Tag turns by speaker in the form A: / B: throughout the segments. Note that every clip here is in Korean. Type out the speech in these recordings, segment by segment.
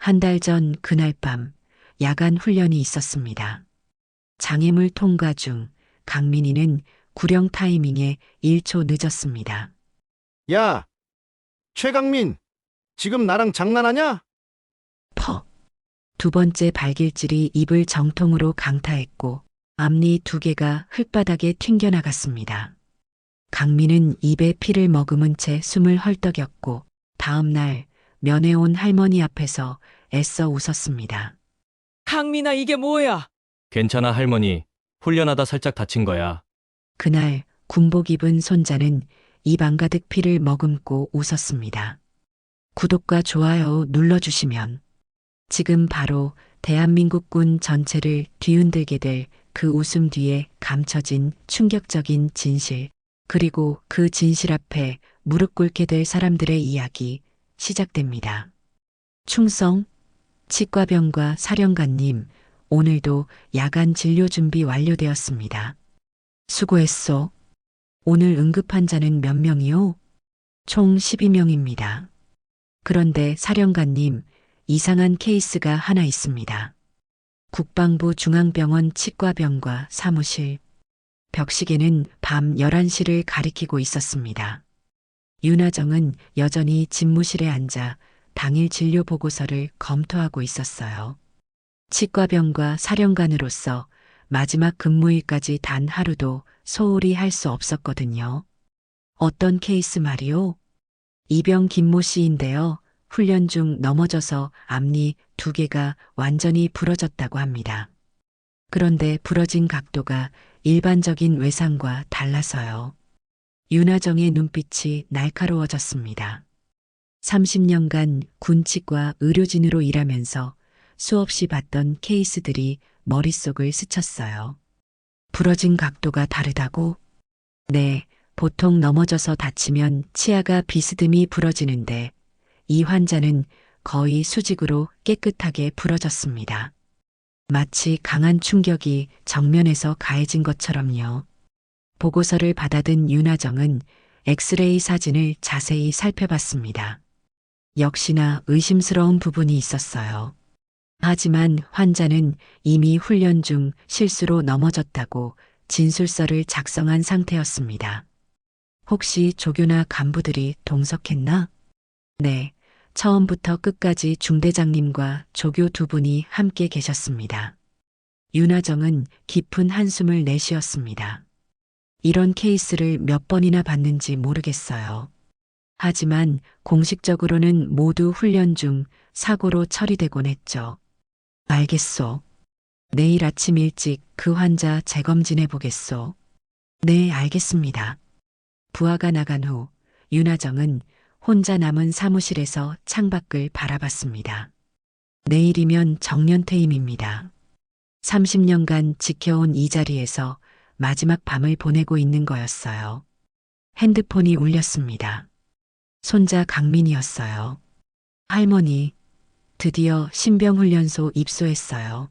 A: 한 달 전 그날 밤 야간 훈련이 있었습니다. 장애물 통과 중 강민희는 구령 타이밍에 1초 늦었습니다.
B: 야, 최강민, 지금 나랑 장난하냐?
A: 퍼. 두 번째 발길질이 입을 정통으로 강타했고 앞니 두 개가 흙바닥에 튕겨나갔습니다. 강민은 입에 피를 머금은 채 숨을 헐떡였고 다음 날 면회 온 할머니 앞에서 애써 웃었습니다.
C: 강민아, 이게 뭐야?
D: 괜찮아, 할머니. 훈련하다 살짝 다친 거야.
A: 그날 군복 입은 손자는 입 안가득 피를 머금고 웃었습니다. 구독과 좋아요 눌러주시면 지금 바로 대한민국군 전체를 뒤흔들게 될 그 웃음 뒤에 감춰진 충격적인 진실, 그리고 그 진실 앞에 무릎 꿇게 될 사람들의 이야기 시작됩니다. 충성, 치과병과 사령관님, 오늘도 야간 진료 준비 완료되었습니다. 수고했소. 오늘 응급 환자는 몇 명이요? 총 12명입니다. 그런데 사령관님, 이상한 케이스가 하나 있습니다. 국방부 중앙병원 치과병과 사무실, 벽시계는 밤 11시를 가리키고 있었습니다. 윤하정은 여전히 집무실에 앉아 당일 진료 보고서를 검토하고 있었어요. 치과병과 사령관으로서 마지막 근무일까지 단 하루도 소홀히 할 수 없었거든요. 어떤 케이스 말이요? 이병 김모 씨인데요. 훈련 중 넘어져서 앞니 두 개가 완전히 부러졌다고 합니다. 그런데 부러진 각도가 일반적인 외상과 달라서요. 윤하정의 눈빛이 날카로워졌습니다. 30년간 군치과 의료진으로 일하면서 수없이 봤던 케이스들이 머릿속을 스쳤어요. 부러진 각도가 다르다고? 네, 보통 넘어져서 다치면 치아가 비스듬히 부러지는데 이 환자는 거의 수직으로 깨끗하게 부러졌습니다. 마치 강한 충격이 정면에서 가해진 것처럼요. 보고서를 받아든 윤하정은 엑스레이 사진을 자세히 살펴봤습니다. 역시나 의심스러운 부분이 있었어요. 하지만 환자는 이미 훈련 중 실수로 넘어졌다고 진술서를 작성한 상태였습니다. 혹시 조교나 간부들이 동석했나? 네, 처음부터 끝까지 중대장님과 조교 두 분이 함께 계셨습니다. 윤하정은 깊은 한숨을 내쉬었습니다. 이런 케이스를 몇 번이나 봤는지 모르겠어요. 하지만 공식적으로는 모두 훈련 중 사고로 처리되곤 했죠. 알겠소. 내일 아침 일찍 그 환자 재검진해 보겠소. 네, 알겠습니다. 부하가 나간 후 윤하정은 혼자 남은 사무실에서 창밖을 바라봤습니다. 내일이면 정년퇴임입니다. 30년간 지켜온 이 자리에서 마지막 밤을 보내고 있는 거였어요. 핸드폰이 울렸습니다. 손자 강민이었어요. 할머니, 드디어 신병훈련소 입소했어요.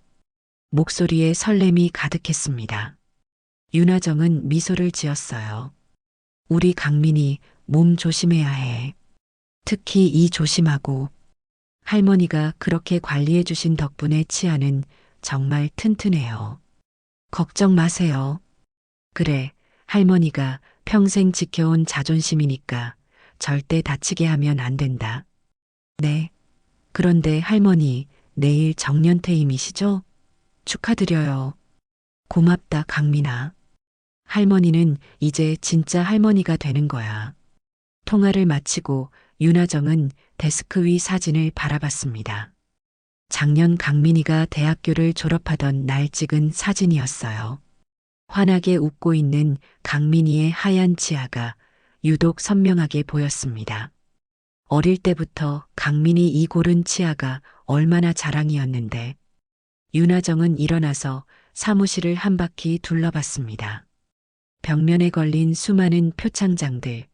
A: 목소리에 설렘이 가득했습니다. 윤하정은 미소를 지었어요. 우리 강민이 몸 조심해야 해. 특히 이 조심하고. 할머니가 그렇게 관리해 주신 덕분에 치아는 정말 튼튼해요. 걱정 마세요. 그래, 할머니가 평생 지켜온 자존심이니까 절대 다치게 하면 안 된다. 네. 그런데 할머니, 내일 정년퇴임이시죠? 축하드려요. 고맙다, 강민아. 할머니는 이제 진짜 할머니가 되는 거야. 통화를 마치고 윤하정은 데스크 위 사진을 바라봤습니다. 작년 강민이가 대학교를 졸업하던 날 찍은 사진이었어요. 환하게 웃고 있는 강민이의 하얀 치아가 유독 선명하게 보였습니다. 어릴 때부터 강민이 이 고른 치아가 얼마나 자랑이었는데 윤하정은 일어나서 사무실을 한 바퀴 둘러봤습니다. 벽면에 걸린 수많은 표창장들,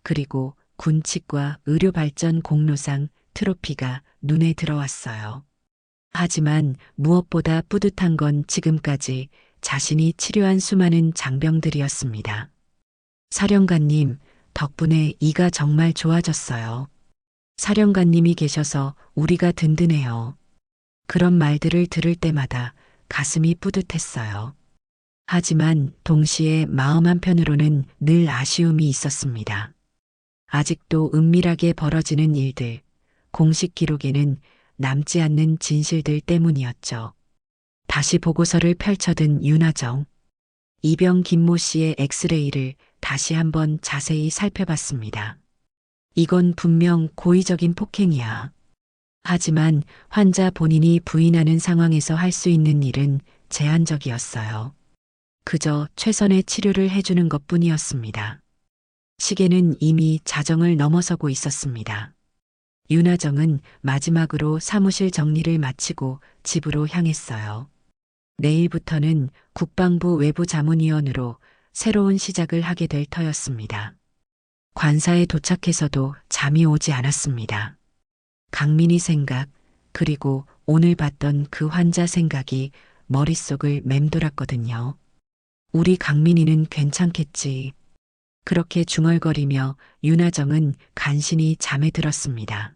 A: 그리고 군치과 의료발전 공로상 트로피가 눈에 들어왔어요. 하지만 무엇보다 뿌듯한 건 지금까지 자신이 치료한 수많은 장병들이었습니다. 사령관님, 덕분에 이가 정말 좋아졌어요. 사령관님이 계셔서 우리가 든든해요. 그런 말들을 들을 때마다 가슴이 뿌듯했어요. 하지만 동시에 마음 한편으로는 늘 아쉬움이 있었습니다. 아직도 은밀하게 벌어지는 일들, 공식 기록에는 남지 않는 진실들 때문이었죠. 다시 보고서를 펼쳐든 윤하정. 이병 김모 씨의 엑스레이를 다시 한번 자세히 살펴봤습니다. 이건 분명 고의적인 폭행이야. 하지만 환자 본인이 부인하는 상황에서 할 수 있는 일은 제한적이었어요. 그저 최선의 치료를 해주는 것 뿐이었습니다. 시계는 이미 자정을 넘어서고 있었습니다. 윤하정은 마지막으로 사무실 정리를 마치고 집으로 향했어요. 내일부터는 국방부 외부자문위원으로 새로운 시작을 하게 될 터였습니다. 관사에 도착해서도 잠이 오지 않았습니다. 강민희 생각, 그리고 오늘 봤던 그 환자 생각이 머릿속을 맴돌았거든요. 우리 강민희는 괜찮겠지. 그렇게 중얼거리며 윤하정은 간신히 잠에 들었습니다.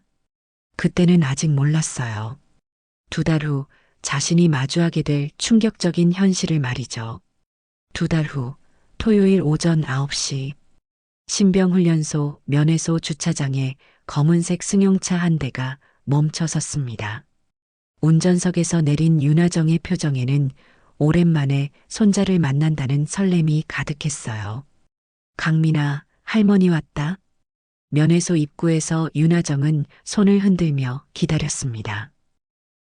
A: 그때는 아직 몰랐어요. 2달 후 자신이 마주하게 될 충격적인 현실을 말이죠. 2달 후 토요일 오전 9시 신병훈련소 면회소 주차장에 검은색 승용차 한 대가 멈춰 섰습니다. 운전석에서 내린 윤하정의 표정에는 오랜만에 손자를 만난다는 설렘이 가득했어요. 강민아, 할머니 왔다. 면회소 입구에서 윤하정은 손을 흔들며 기다렸습니다.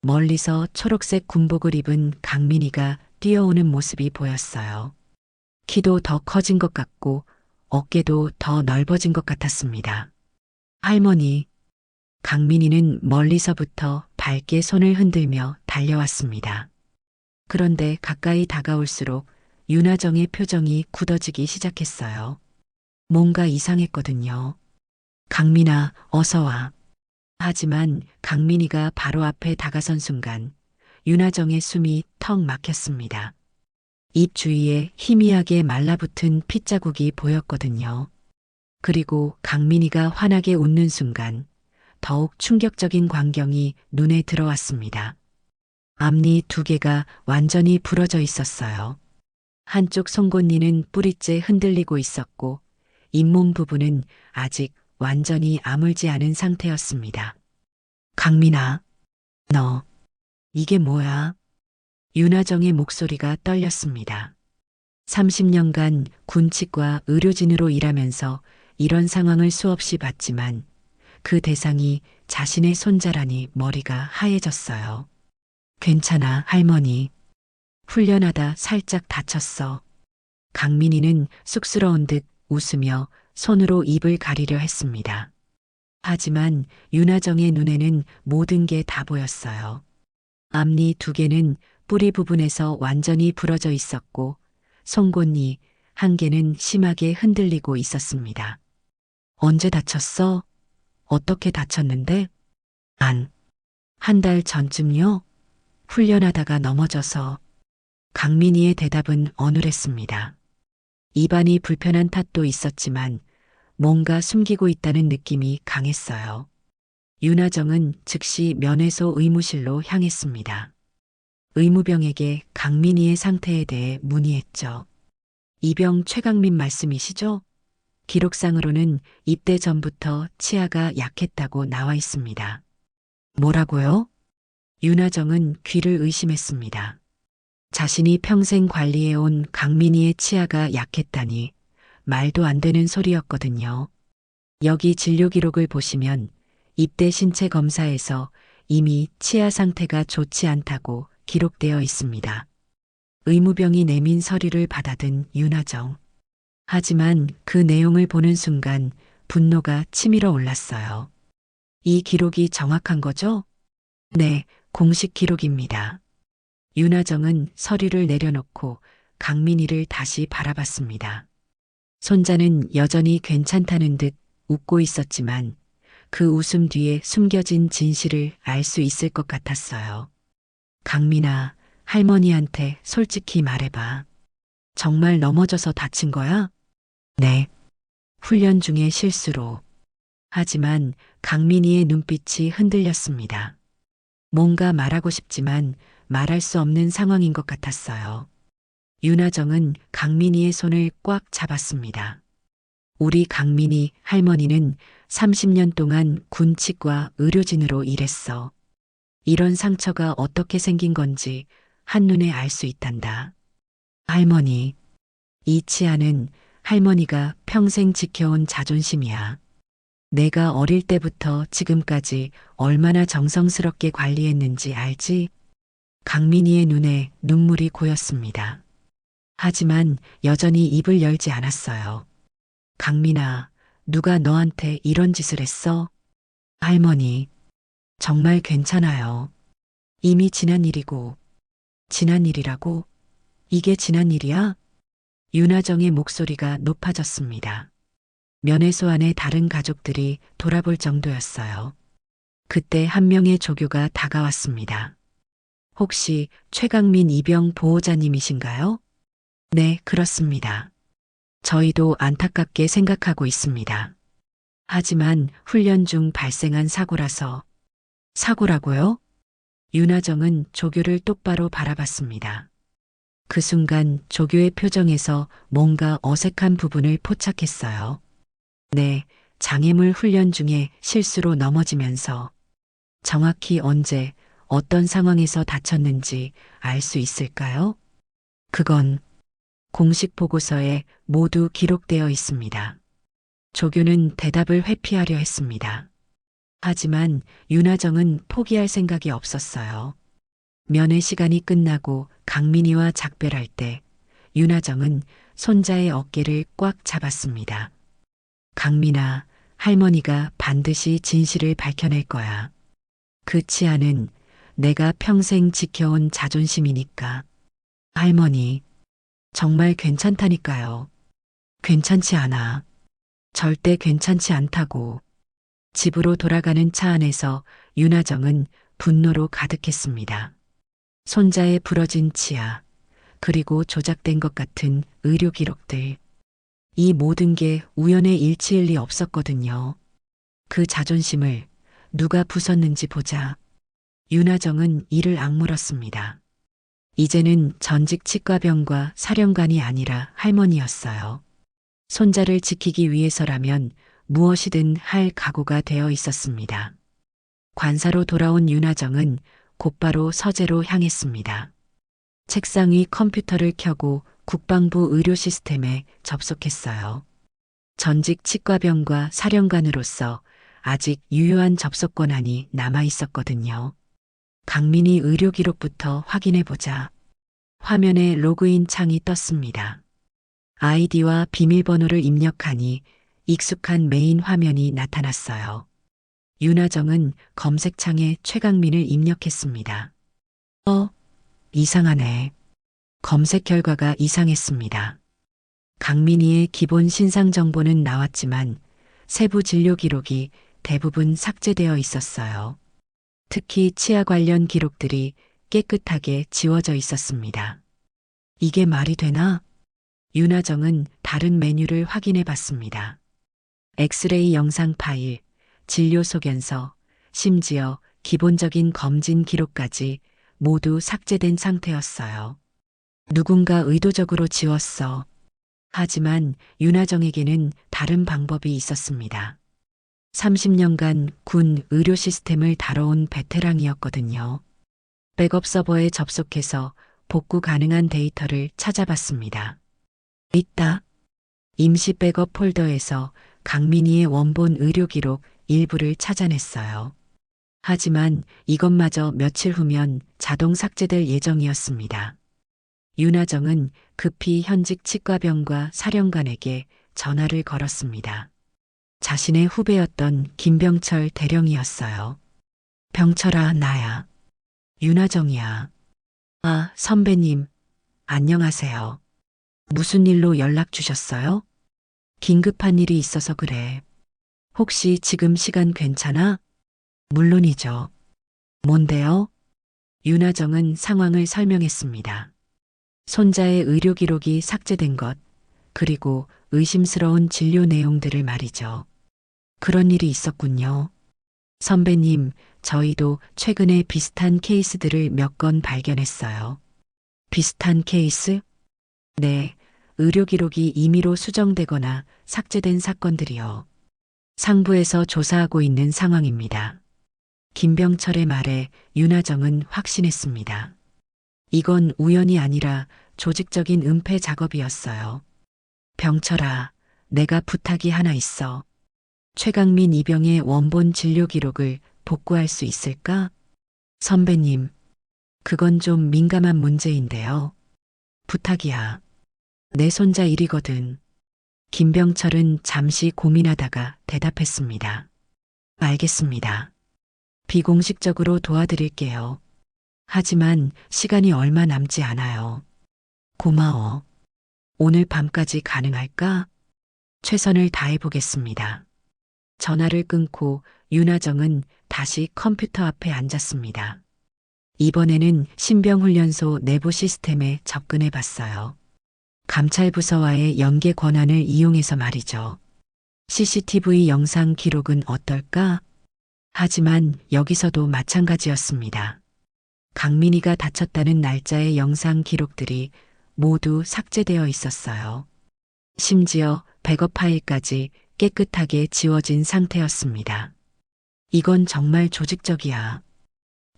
A: 멀리서 초록색 군복을 입은 강민이가 뛰어오는 모습이 보였어요. 키도 더 커진 것 같고 어깨도 더 넓어진 것 같았습니다. 할머니, 강민이는 멀리서부터 밝게 손을 흔들며 달려왔습니다. 그런데 가까이 다가올수록 윤하정의 표정이 굳어지기 시작했어요. 뭔가 이상했거든요. 강민아, 어서 와. 하지만 강민이가 바로 앞에 다가선 순간 윤하정의 숨이 턱 막혔습니다. 입 주위에 희미하게 말라붙은 핏자국이 보였거든요. 그리고 강민이가 환하게 웃는 순간 더욱 충격적인 광경이 눈에 들어왔습니다. 앞니 2개가 완전히 부러져 있었어요. 한쪽 송곳니는 뿌리째 흔들리고 있었고 잇몸 부분은 아직 완전히 아물지 않은 상태였습니다. 강민아, 너, 이게 뭐야? 윤하정의 목소리가 떨렸습니다. 30년간 군칙과 의료진으로 일하면서 이런 상황을 수없이 봤지만 그 대상이 자신의 손자라니 머리가 하얘졌어요. 괜찮아, 할머니. 훈련하다 살짝 다쳤어. 강민이는 쑥스러운 듯 웃으며 손으로 입을 가리려 했습니다. 하지만 윤하정의 눈에는 모든 게 다 보였어요. 앞니 2개는 뿌리 부분에서 완전히 부러져 있었고 송곳니 1개는 심하게 흔들리고 있었습니다. 언제 다쳤어? 어떻게 다쳤는데? 한 달 전쯤요? 훈련하다가 넘어져서. 강민희의 대답은 어눌했습니다. 입안이 불편한 탓도 있었지만 뭔가 숨기고 있다는 느낌이 강했어요. 윤하정은 즉시 면회소 의무실로 향했습니다. 의무병에게 강민희의 상태에 대해 문의했죠. 이병 최강민 말씀이시죠? 기록상으로는 입대 전부터 치아가 약했다고 나와 있습니다. 뭐라고요? 윤하정은 귀를 의심했습니다. 자신이 평생 관리해온 강민희의 치아가 약했다니 말도 안 되는 소리였거든요. 여기 진료 기록을 보시면 입대 신체 검사에서 이미 치아 상태가 좋지 않다고 기록되어 있습니다. 의무병이 내민 서류를 받아든 윤하정. 하지만 그 내용을 보는 순간 분노가 치밀어 올랐어요. 이 기록이 정확한 거죠? 네, 공식 기록입니다. 윤하정은 서류를 내려놓고 강민희를 다시 바라봤습니다. 손자는 여전히 괜찮다는 듯 웃고 있었지만 그 웃음 뒤에 숨겨진 진실을 알 수 있을 것 같았어요. 강민아, 할머니한테 솔직히 말해봐. 정말 넘어져서 다친 거야? 네. 훈련 중에 실수로. 하지만 강민희의 눈빛이 흔들렸습니다. 뭔가 말하고 싶지만 말할 수 없는 상황인 것 같았어요. 윤하정은 강민희의 손을 꽉 잡았습니다. 우리 강민희 할머니는 30년 동안 군치과 의료진으로 일했어. 이런 상처가 어떻게 생긴 건지 한눈에 알 수 있단다. 할머니, 이 치아는 할머니가 평생 지켜온 자존심이야. 내가 어릴 때부터 지금까지 얼마나 정성스럽게 관리했는지 알지? 강민희의 눈에 눈물이 고였습니다. 하지만 여전히 입을 열지 않았어요. 강민아, 누가 너한테 이런 짓을 했어? 할머니, 정말 괜찮아요. 이미 지난 일이고, 지난 일이라고? 이게 지난 일이야? 윤하정의 목소리가 높아졌습니다. 면회소 안에 다른 가족들이 돌아볼 정도였어요. 그때 한 명의 조교가 다가왔습니다. 혹시 최강민 이병 보호자님이신가요? 네, 그렇습니다. 저희도 안타깝게 생각하고 있습니다. 하지만 훈련 중 발생한 사고라서. 사고라고요? 윤하정은 조교를 똑바로 바라봤습니다. 그 순간 조교의 표정에서 뭔가 어색한 부분을 포착했어요. 네, 장애물 훈련 중에 실수로 넘어지면서 정확히 언제, 어떤 상황에서 다쳤는지 알 수 있을까요? 그건 공식 보고서에 모두 기록되어 있습니다. 조교는 대답을 회피하려 했습니다. 하지만 윤하정은 포기할 생각이 없었어요. 면회 시간이 끝나고 강민희와 작별할 때 윤하정은 손자의 어깨를 꽉 잡았습니다. 강민아, 할머니가 반드시 진실을 밝혀낼 거야. 그 치아는 내가 평생 지켜온 자존심이니까. 할머니, 정말 괜찮다니까요. 괜찮지 않아. 절대 괜찮지 않다고. 집으로 돌아가는 차 안에서 윤하정은 분노로 가득했습니다. 손자의 부러진 치아, 그리고 조작된 것 같은 의료 기록들. 이 모든 게 우연의 일치일 리 없었거든요. 그 자존심을 누가 부쉈는지 보자. 윤하정은 이를 악물었습니다. 이제는 전직 치과병과 사령관이 아니라 할머니였어요. 손자를 지키기 위해서라면 무엇이든 할 각오가 되어 있었습니다. 관사로 돌아온 윤하정은 곧바로 서재로 향했습니다. 책상 위 컴퓨터를 켜고 국방부 의료 시스템에 접속했어요. 전직 치과병과 사령관으로서 아직 유효한 접속 권한이 남아 있었거든요. 강민희 의료 기록부터 확인해보자. 화면에 로그인 창이 떴습니다. 아이디와 비밀번호를 입력하니 익숙한 메인 화면이 나타났어요. 윤하정은 검색창에 최강민을 입력했습니다. 이상하네. 검색 결과가 이상했습니다. 강민희의 기본 신상 정보는 나왔지만 세부 진료 기록이 대부분 삭제되어 있었어요. 특히 치아 관련 기록들이 깨끗하게 지워져 있었습니다. 이게 말이 되나? 윤하정은 다른 메뉴를 확인해 봤습니다. 엑스레이 영상 파일, 진료 소견서, 심지어 기본적인 검진 기록까지 모두 삭제된 상태였어요. 누군가 의도적으로 지웠어. 하지만 윤하정에게는 다른 방법이 있었습니다. 30년간 군 의료 시스템을 다뤄온 베테랑이었거든요. 백업 서버에 접속해서 복구 가능한 데이터를 찾아봤습니다. 있다. 임시 백업 폴더에서 강민희의 원본 의료 기록 일부를 찾아냈어요. 하지만 이것마저 며칠 후면 자동 삭제될 예정이었습니다. 윤하정은 급히 현직 치과병과 사령관에게 전화를 걸었습니다. 자신의 후배였던 김병철 대령이었어요. 병철아, 나야. 윤하정이야. 아, 선배님, 안녕하세요. 무슨 일로 연락 주셨어요? 긴급한 일이 있어서 그래. 혹시 지금 시간 괜찮아? 물론이죠. 뭔데요? 윤하정은 상황을 설명했습니다. 손자의 의료 기록이 삭제된 것, 그리고 의심스러운 진료 내용들을 말이죠. 그런 일이 있었군요. 선배님, 저희도 최근에 비슷한 케이스들을 몇 건 발견했어요. 비슷한 케이스? 네, 의료 기록이 임의로 수정되거나 삭제된 사건들이요. 상부에서 조사하고 있는 상황입니다. 김병철의 말에 윤하정은 확신했습니다. 이건 우연이 아니라 조직적인 은폐 작업이었어요. 병철아, 내가 부탁이 하나 있어. 최강민 이병의 원본 진료 기록을 복구할 수 있을까? 선배님, 그건 좀 민감한 문제인데요. 부탁이야. 내 손자 일이거든. 김병철은 잠시 고민하다가 대답했습니다. 알겠습니다. 비공식적으로 도와드릴게요. 하지만 시간이 얼마 남지 않아요. 고마워. 오늘 밤까지 가능할까? 최선을 다해보겠습니다. 전화를 끊고 윤하정은 다시 컴퓨터 앞에 앉았습니다. 이번에는 신병훈련소 내부 시스템에 접근해 봤어요. 감찰부서와의 연계 권한을 이용해서 말이죠. CCTV 영상 기록은 어떨까? 하지만 여기서도 마찬가지였습니다. 강민이가 다쳤다는 날짜의 영상 기록들이 모두 삭제되어 있었어요. 심지어 백업 파일까지 깨끗하게 지워진 상태였습니다. 이건 정말 조직적이야.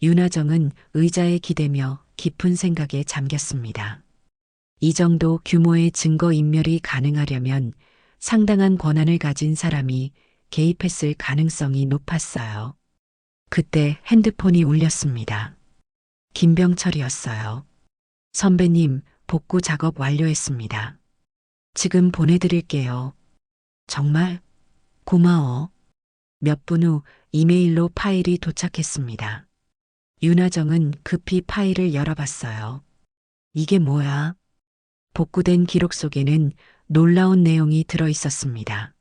A: 윤하정은 의자에 기대며 깊은 생각에 잠겼습니다. 이 정도 규모의 증거 인멸이 가능하려면 상당한 권한을 가진 사람이 개입했을 가능성이 높았어요. 그때 핸드폰이 울렸습니다. 김병철이었어요. 선배님, 복구 작업 완료했습니다. 지금 보내드릴게요. 정말? 고마워. 몇 분 후 이메일로 파일이 도착했습니다. 윤하정은 급히 파일을 열어봤어요. 이게 뭐야? 복구된 기록 속에는 놀라운 내용이 들어 있었습니다.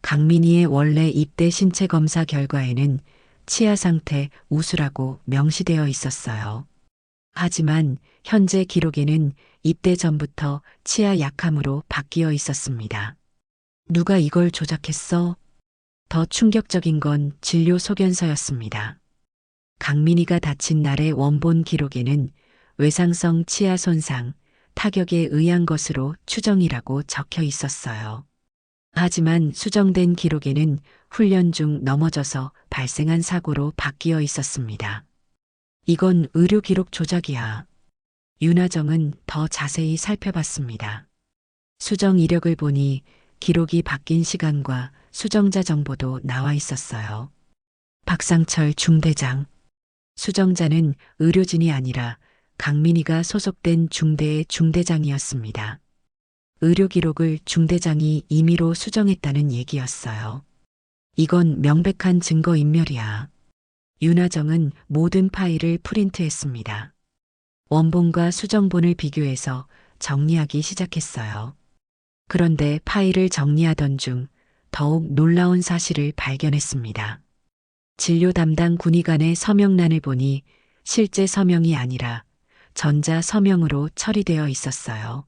A: 강민희의 원래 입대 신체 검사 결과에는 치아 상태 우수라고 명시되어 있었어요. 하지만 현재 기록에는 입대 전부터 치아 약함으로 바뀌어 있었습니다. 누가 이걸 조작했어? 더 충격적인 건 진료 소견서였습니다. 강민희가 다친 날의 원본 기록에는 외상성 치아 손상, 타격에 의한 것으로 추정이라고 적혀 있었어요. 하지만 수정된 기록에는 훈련 중 넘어져서 발생한 사고로 바뀌어 있었습니다. 이건 의료 기록 조작이야. 윤하정은 더 자세히 살펴봤습니다. 수정 이력을 보니 기록이 바뀐 시간과 수정자 정보도 나와 있었어요. 박상철 중대장. 수정자는 의료진이 아니라 강민희가 소속된 중대의 중대장이었습니다. 의료 기록을 중대장이 임의로 수정했다는 얘기였어요. 이건 명백한 증거인멸이야. 윤하정은 모든 파일을 프린트했습니다. 원본과 수정본을 비교해서 정리하기 시작했어요. 그런데 파일을 정리하던 중 더욱 놀라운 사실을 발견했습니다. 진료 담당 군의관의 서명란을 보니 실제 서명이 아니라 전자 서명으로 처리되어 있었어요.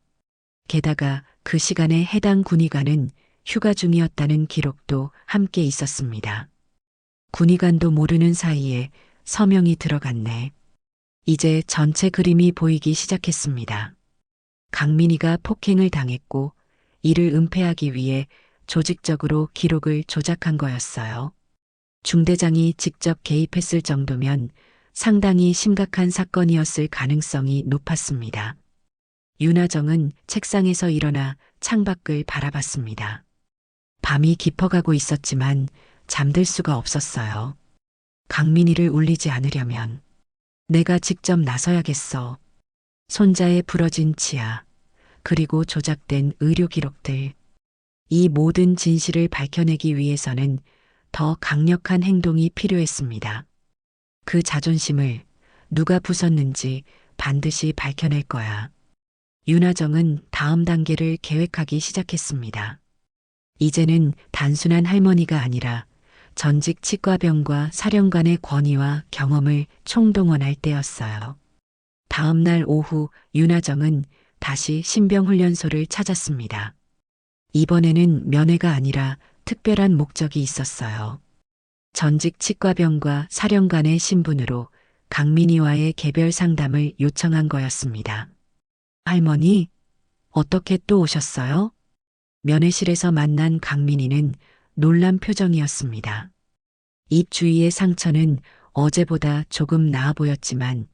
A: 게다가 그 시간에 해당 군의관은 휴가 중이었다는 기록도 함께 있었습니다. 군의관도 모르는 사이에 서명이 들어갔네. 이제 전체 그림이 보이기 시작했습니다. 강민희가 폭행을 당했고 이를 은폐하기 위해 조직적으로 기록을 조작한 거였어요. 중대장이 직접 개입했을 정도면 상당히 심각한 사건이었을 가능성이 높았습니다. 윤하정은 책상에서 일어나 창밖을 바라봤습니다. 밤이 깊어가고 있었지만 잠들 수가 없었어요. 강민희를 울리지 않으려면 내가 직접 나서야겠어. 손자의 부러진 치아, 그리고 조작된 의료 기록들. 이 모든 진실을 밝혀내기 위해서는 더 강력한 행동이 필요했습니다. 그 자존심을 누가 부쉈는지 반드시 밝혀낼 거야. 윤하정은 다음 단계를 계획하기 시작했습니다. 이제는 단순한 할머니가 아니라 전직 치과병과 사령관의 권위와 경험을 총동원할 때였어요. 다음 날 오후 윤하정은 다시 신병훈련소를 찾았습니다. 이번에는 면회가 아니라 특별한 목적이 있었어요. 전직 치과병과 사령관의 신분으로 강민희와의 개별 상담을 요청한 거였습니다. 할머니, 어떻게 또 오셨어요? 면회실에서 만난 강민희는 놀란 표정이었습니다. 입 주위의 상처는 어제보다 조금 나아 보였지만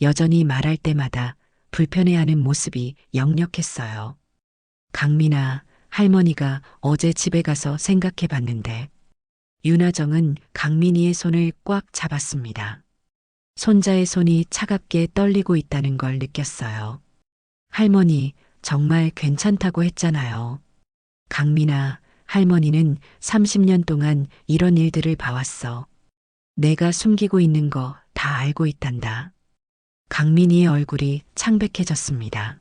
A: 여전히 말할 때마다 불편해하는 모습이 역력했어요. 강민아, 할머니가 어제 집에 가서 생각해 봤는데 윤하정은 강민희의 손을 꽉 잡았습니다. 손자의 손이 차갑게 떨리고 있다는 걸 느꼈어요. 할머니, 정말 괜찮다고 했잖아요. 강민아, 할머니는 30년 동안 이런 일들을 봐왔어. 내가 숨기고 있는 거 다 알고 있단다. 강민희의 얼굴이 창백해졌습니다.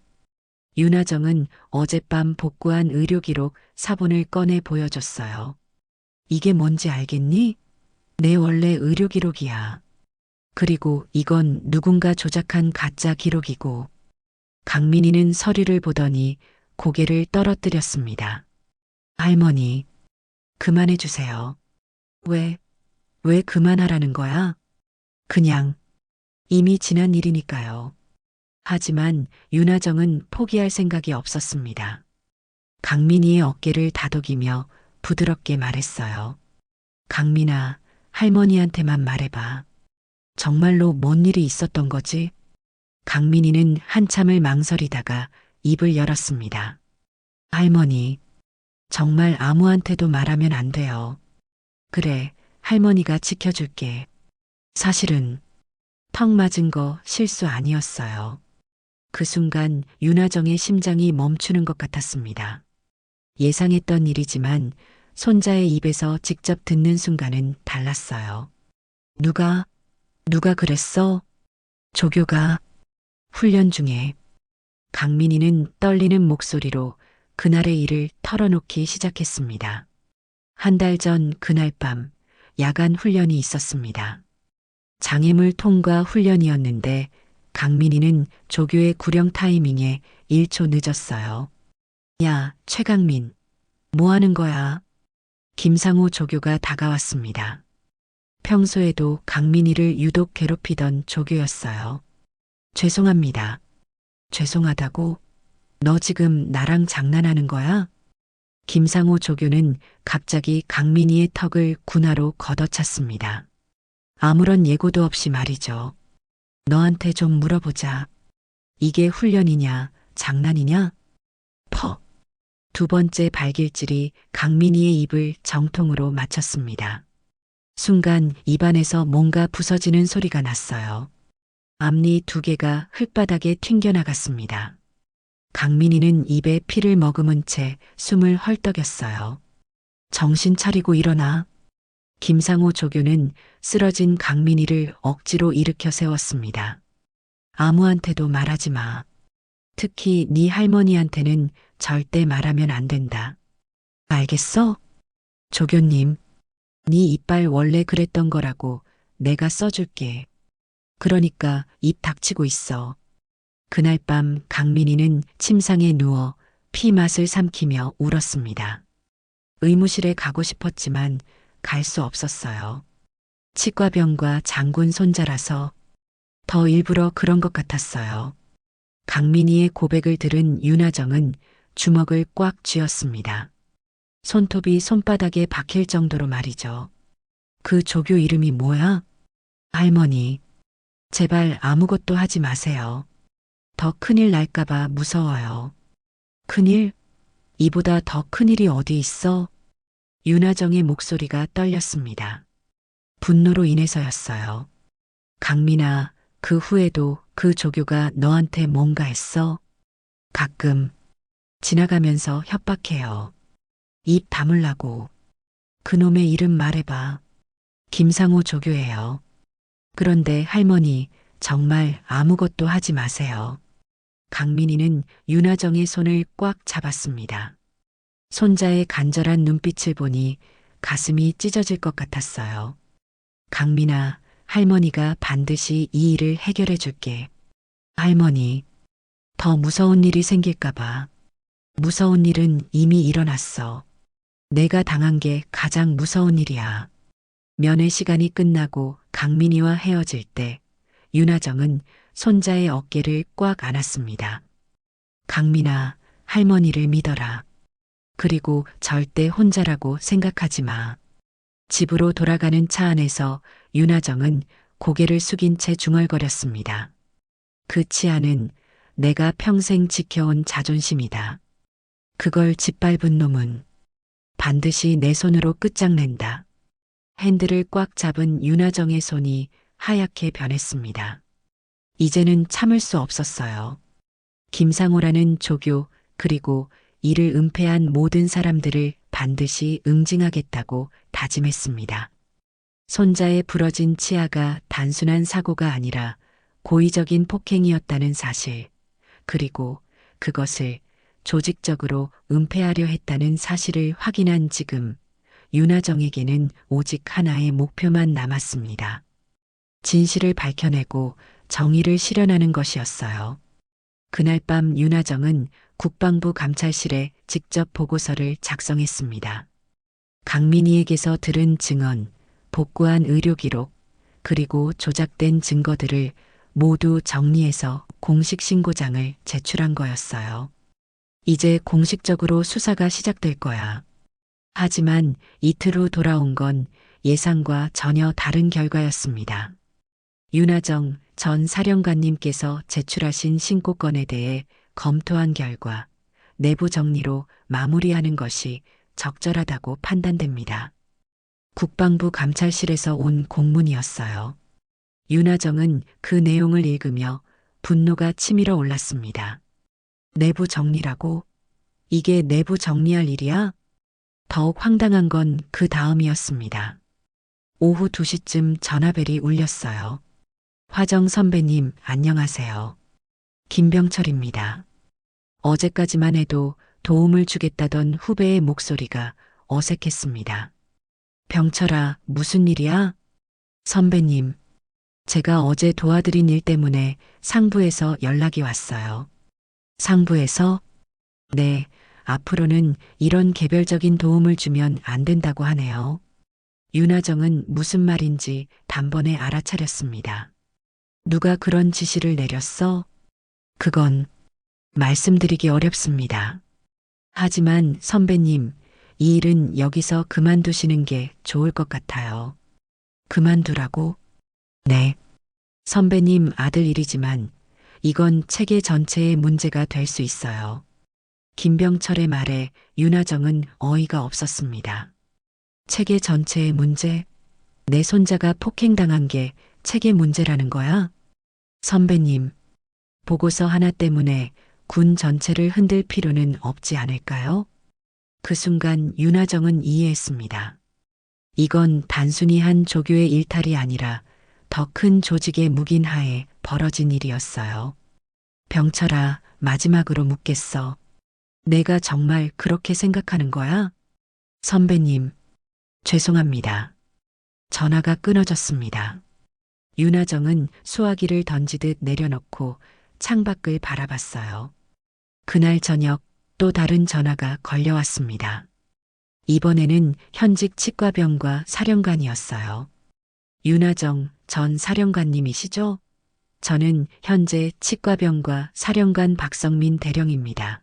A: 윤하정은 어젯밤 복구한 의료기록 사본을 꺼내 보여줬어요. 이게 뭔지 알겠니? 내 원래 의료기록이야. 그리고 이건 누군가 조작한 가짜 기록이고. 강민희는 서류를 보더니 고개를 떨어뜨렸습니다. 할머니, 그만해 주세요. 왜 그만하라는 거야? 그냥 이미 지난 일이니까요. 하지만 윤하정은 포기할 생각이 없었습니다. 강민희의 어깨를 다독이며 부드럽게 말했어요. 강민아, 할머니한테만 말해봐. 정말로 뭔 일이 있었던 거지? 강민희는 한참을 망설이다가 입을 열었습니다. 할머니, 정말 아무한테도 말하면 안 돼요. 그래, 할머니가 지켜줄게. 사실은 턱 맞은 거 실수 아니었어요. 그 순간 윤하정의 심장이 멈추는 것 같았습니다. 예상했던 일이지만 손자의 입에서 직접 듣는 순간은 달랐어요. 누가 그랬어? 조교가 훈련 중에. 강민희는 떨리는 목소리로 그날의 일을 털어놓기 시작했습니다. 한 달 전 그날 밤 야간 훈련이 있었습니다. 장애물 통과 훈련이었는데 강민희는 조교의 구령 타이밍에 1초 늦었어요. 야, 최강민, 뭐 하는 거야? 김상호 조교가 다가왔습니다. 평소에도 강민희를 유독 괴롭히던 조교였어요. 죄송합니다. 죄송하다고? 너 지금 나랑 장난하는 거야? 김상호 조교는 갑자기 강민희의 턱을 군화로 걷어찼습니다. 아무런 예고도 없이 말이죠. 너한테 좀 물어보자. 이게 훈련이냐, 장난이냐? 퍽. 두 번째 발길질이 강민희의 입을 정통으로 맞췄습니다. 순간 입안에서 뭔가 부서지는 소리가 났어요. 앞니 2개가 흙바닥에 튕겨나갔습니다. 강민희는 입에 피를 머금은 채 숨을 헐떡였어요. 정신 차리고 일어나. 김상호 조교는 쓰러진 강민희를 억지로 일으켜 세웠습니다. 아무한테도 말하지 마. 특히 네 할머니한테는 절대 말하면 안 된다. 알겠어? 조교님, 네 이빨 원래 그랬던 거라고 내가 써줄게. 그러니까 입 닥치고 있어. 그날 밤 강민희는 침상에 누워 피 맛을 삼키며 울었습니다. 의무실에 가고 싶었지만 갈 수 없었어요. 치과병과 장군 손자라서 더 일부러 그런 것 같았어요. 강민희의 고백을 들은 윤하정은 주먹을 꽉 쥐었습니다. 손톱이 손바닥에 박힐 정도로 말이죠. 그 조교 이름이 뭐야? 할머니, 제발 아무것도 하지 마세요. 더 큰일 날까봐 무서워요. 큰일? 이보다 더 큰일이 어디 있어? 윤하정의 목소리가 떨렸습니다. 분노로 인해서였어요. 강민아, 그 후에도 그 조교가 너한테 뭔가 했어? 가끔 지나가면서 협박해요. 입 다물라고. 그놈의 이름 말해봐. 김상호 조교예요. 그런데 할머니, 정말 아무것도 하지 마세요. 강민희는 윤하정의 손을 꽉 잡았습니다. 손자의 간절한 눈빛을 보니 가슴이 찢어질 것 같았어요. 강민아, 할머니가 반드시 이 일을 해결해 줄게. 할머니, 더 무서운 일이 생길까봐. 무서운 일은 이미 일어났어. 내가 당한 게 가장 무서운 일이야. 면회 시간이 끝나고 강민이와 헤어질 때 윤하정은 손자의 어깨를 꽉 안았습니다. 강민아, 할머니를 믿어라. 그리고 절대 혼자라고 생각하지 마. 집으로 돌아가는 차 안에서 윤하정은 고개를 숙인 채 중얼거렸습니다. 그 치아는 내가 평생 지켜온 자존심이다. 그걸 짓밟은 놈은 반드시 내 손으로 끝장낸다. 핸들을 꽉 잡은 윤하정의 손이 하얗게 변했습니다. 이제는 참을 수 없었어요. 김상호라는 조교 그리고 이를 은폐한 모든 사람들을 반드시 응징하겠다고 다짐했습니다. 손자의 부러진 치아가 단순한 사고가 아니라 고의적인 폭행이었다는 사실, 그리고 그것을 조직적으로 은폐하려 했다는 사실을 확인한 지금 윤하정에게는 오직 하나의 목표만 남았습니다. 진실을 밝혀내고 정의를 실현하는 것이었어요. 그날 밤 윤하정은 국방부 감찰실에 직접 보고서를 작성했습니다. 강민희에게서 들은 증언, 복구한 의료 기록, 그리고 조작된 증거들을 모두 정리해서 공식 신고장을 제출한 거였어요. 이제 공식적으로 수사가 시작될 거야. 하지만 이틀 후 돌아온 건 예상과 전혀 다른 결과였습니다. 윤하정 전 사령관님께서 제출하신 신고건에 대해 검토한 결과 내부 정리로 마무리하는 것이 적절하다고 판단됩니다. 국방부 감찰실에서 온 공문이었어요. 윤하정은 그 내용을 읽으며 분노가 치밀어 올랐습니다. 내부 정리라고? 이게 내부 정리할 일이야? 더욱 황당한 건 그 다음이었습니다. 오후 2시쯤 전화벨이 울렸어요. 화정 선배님, 안녕하세요. 김병철입니다. 어제까지만 해도 도움을 주겠다던 후배의 목소리가 어색했습니다. 병철아, 무슨 일이야? 선배님, 제가 어제 도와드린 일 때문에 상부에서 연락이 왔어요. 상부에서? 네, 앞으로는 이런 개별적인 도움을 주면 안 된다고 하네요. 윤하정은 무슨 말인지 단번에 알아차렸습니다. 누가 그런 지시를 내렸어? 그건 말씀드리기 어렵습니다. 하지만 선배님, 이 일은 여기서 그만두시는 게 좋을 것 같아요. 그만두라고? 네. 선배님 아들 일이지만 이건 체계 전체의 문제가 될 수 있어요. 김병철의 말에 윤하정은 어이가 없었습니다. 체계 전체의 문제? 내 손자가 폭행당한 게 체계 문제라는 거야? 선배님, 보고서 하나 때문에 군 전체를 흔들 필요는 없지 않을까요? 그 순간 윤하정은 이해했습니다. 이건 단순히 한 조교의 일탈이 아니라 더 큰 조직의 묵인하에 벌어진 일이었어요. 병철아, 마지막으로 묻겠어. 내가 정말 그렇게 생각하는 거야? 선배님, 죄송합니다. 전화가 끊어졌습니다. 윤하정은 수화기를 던지듯 내려놓고 창밖을 바라봤어요. 그날 저녁 또 다른 전화가 걸려왔습니다. 이번에는 현직 치과병과 사령관이었어요. 윤하정 전 사령관님이시죠? 저는 현재 치과병과 사령관 박성민 대령입니다.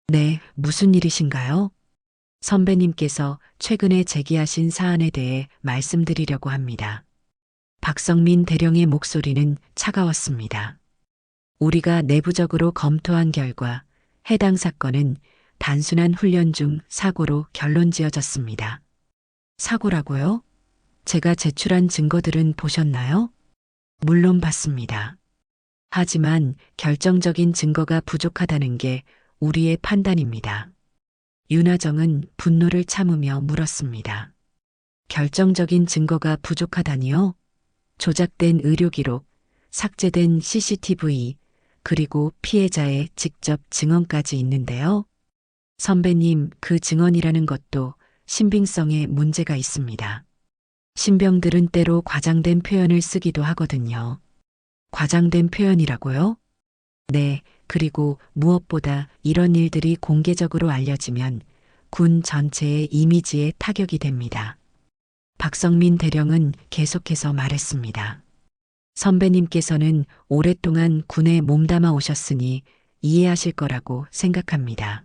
A: 네, 무슨 일이신가요? 선배님께서 최근에 제기하신 사안에 대해 말씀드리려고 합니다. 박성민 대령의 목소리는 차가웠습니다. 우리가 내부적으로 검토한 결과 해당 사건은 단순한 훈련 중 사고로 결론 지어졌습니다. 사고라고요? 제가 제출한 증거들은 보셨나요? 물론 봤습니다. 하지만 결정적인 증거가 부족하다는 게 우리의 판단입니다. 윤하정은 분노를 참으며 물었습니다. 결정적인 증거가 부족하다니요? 조작된 의료 기록, 삭제된 CCTV, 그리고 피해자의 직접 증언까지 있는데요. 선배님, 그 증언이라는 것도 신빙성에 문제가 있습니다. 신병들은 때로 과장된 표현을 쓰기도 하거든요. 과장된 표현이라고요? 네, 그리고 무엇보다 이런 일들이 공개적으로 알려지면 군 전체의 이미지에 타격이 됩니다. 박성민 대령은 계속해서 말했습니다. 선배님께서는 오랫동안 군에 몸담아 오셨으니 이해하실 거라고 생각합니다.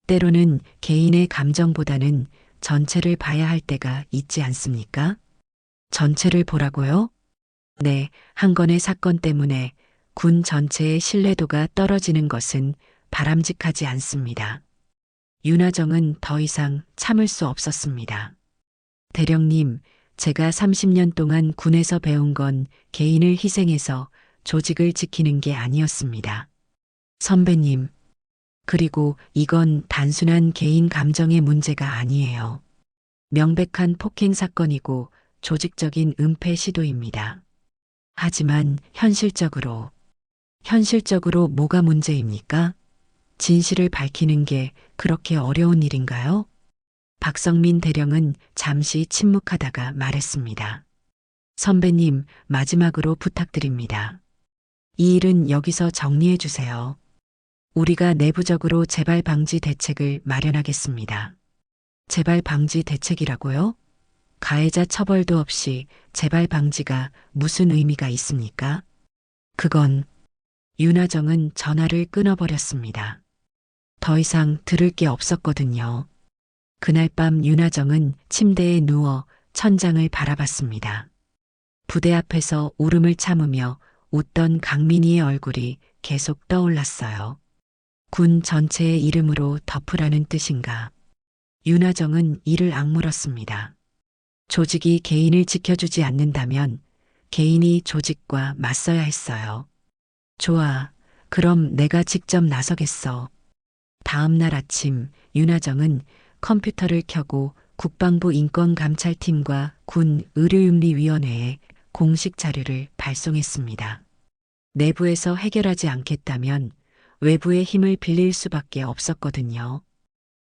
A: 때로는 개인의 감정보다는 전체를 봐야 할 때가 있지 않습니까? 전체를 보라고요? 네, 한 건의 사건 때문에 군 전체의 신뢰도가 떨어지는 것은 바람직하지 않습니다. 윤하정은 더 이상 참을 수 없었습니다. 대령님, 제가 30년 동안 군에서 배운 건 개인을 희생해서 조직을 지키는 게 아니었습니다. 선배님, 그리고 이건 단순한 개인 감정의 문제가 아니에요. 명백한 폭행 사건이고 조직적인 은폐 시도입니다. 하지만 현실적으로 뭐가 문제입니까? 진실을 밝히는 게 그렇게 어려운 일인가요? 박성민 대령은 잠시 침묵하다가 말했습니다. 선배님, 마지막으로 부탁드립니다. 이 일은 여기서 정리해 주세요. 우리가 내부적으로 재발 방지 대책을 마련하겠습니다. 재발 방지 대책이라고요? 가해자 처벌도 없이 재발 방지가 무슨 의미가 있습니까? 그건 윤하정은 전화를 끊어버렸습니다. 더 이상 들을 게 없었거든요. 그날 밤 윤하정은 침대에 누워 천장을 바라봤습니다. 부대 앞에서 울음을 참으며 웃던 강민희의 얼굴이 계속 떠올랐어요. 군 전체의 이름으로 덮으라는 뜻인가? 윤하정은 이를 악물었습니다. 조직이 개인을 지켜주지 않는다면 개인이 조직과 맞서야 했어요. 좋아, 그럼 내가 직접 나서겠어. 다음 날 아침 윤하정은 컴퓨터를 켜고 국방부 인권감찰팀과 군 의료윤리위원회에 공식 자료를 발송했습니다. 내부에서 해결하지 않겠다면 외부의 힘을 빌릴 수밖에 없었거든요.